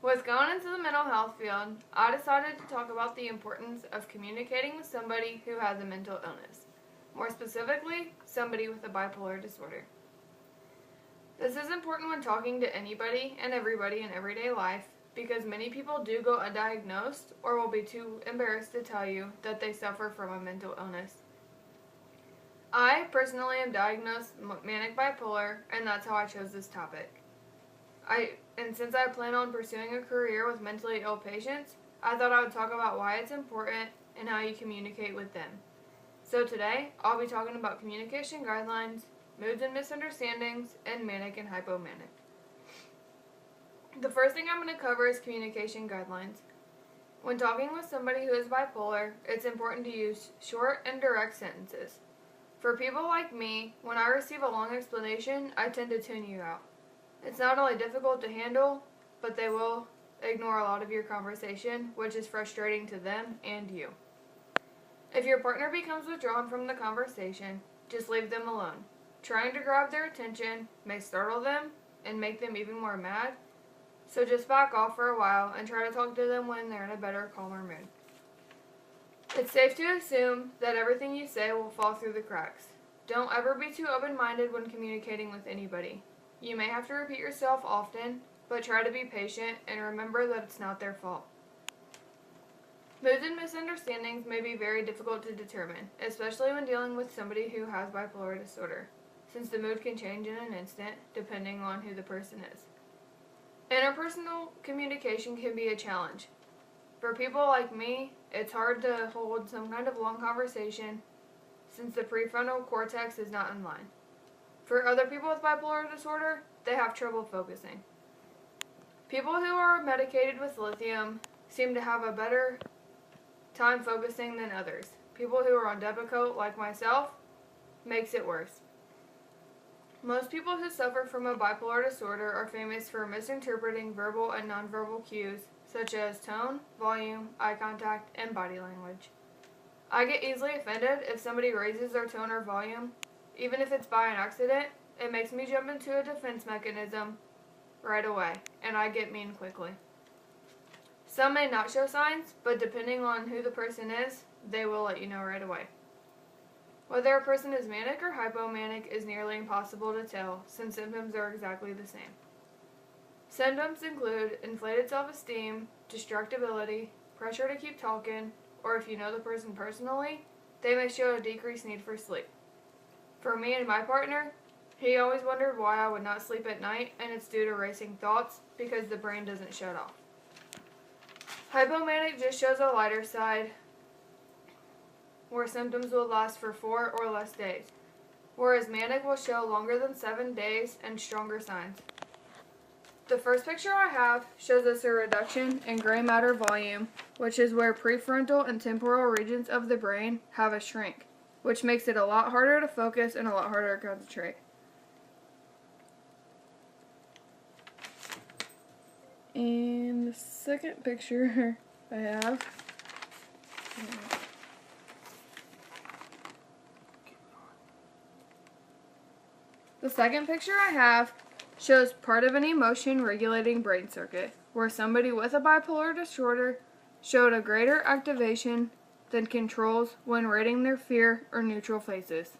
With going into the mental health field, I decided to talk about the importance of communicating with somebody who has a mental illness. More specifically, somebody with a bipolar disorder. This is important when talking to anybody and everybody in everyday life because many people do go undiagnosed or will be too embarrassed to tell you that they suffer from a mental illness. I personally am diagnosed manic bipolar, and that's how I chose this topic. Since I plan on pursuing a career with mentally ill patients, I thought I would talk about why it's important and how you communicate with them. So today, I'll be talking about communication guidelines, moods and misunderstandings, and manic and hypomanic. The first thing I'm going to cover is communication guidelines. When talking with somebody who is bipolar, it's important to use short and direct sentences. For people like me, when I receive a long explanation, I tend to tune you out. It's not only difficult to handle, but they will ignore a lot of your conversation, which is frustrating to them and you. If your partner becomes withdrawn from the conversation, just leave them alone. Trying to grab their attention may startle them and make them even more mad, so just back off for a while and try to talk to them when they're in a better, calmer mood. It's safe to assume that everything you say will fall through the cracks. Don't ever be too open-minded when communicating with anybody. You may have to repeat yourself often, but try to be patient and remember that it's not their fault. Moods and misunderstandings may be very difficult to determine, especially when dealing with somebody who has bipolar disorder, since the mood can change in an instant depending on who the person is. Interpersonal communication can be a challenge. For people like me, it's hard to hold some kind of long conversation since the prefrontal cortex is not in line. For other people with bipolar disorder, they have trouble focusing. People who are medicated with lithium seem to have a better time focusing than others. People who are on Depakote, like myself, makes it worse. Most people who suffer from a bipolar disorder are famous for misinterpreting verbal and nonverbal cues, such as tone, volume, eye contact, and body language. I get easily offended if somebody raises their tone or volume. Even if it's by an accident, it makes me jump into a defense mechanism right away, and I get mean quickly. Some may not show signs, but depending on who the person is, they will let you know right away. Whether a person is manic or hypomanic is nearly impossible to tell, since symptoms are exactly the same. Symptoms include inflated self-esteem, distractibility, pressure to keep talking, or if you know the person personally, they may show a decreased need for sleep. For me and my partner, he always wondered why I would not sleep at night, and it's due to racing thoughts because the brain doesn't shut off. Hypomanic just shows a lighter side, where symptoms will last for 4 or less days, whereas manic will show longer than 7 days and stronger signs. The first picture I have shows us a reduction in gray matter volume, which is where prefrontal and temporal regions of the brain have a shrink, which makes it a lot harder to focus and a lot harder to concentrate. And the second picture I have shows part of an emotion regulating brain circuit, where somebody with a bipolar disorder showed a greater activation than controls when rating their fear or neutral faces.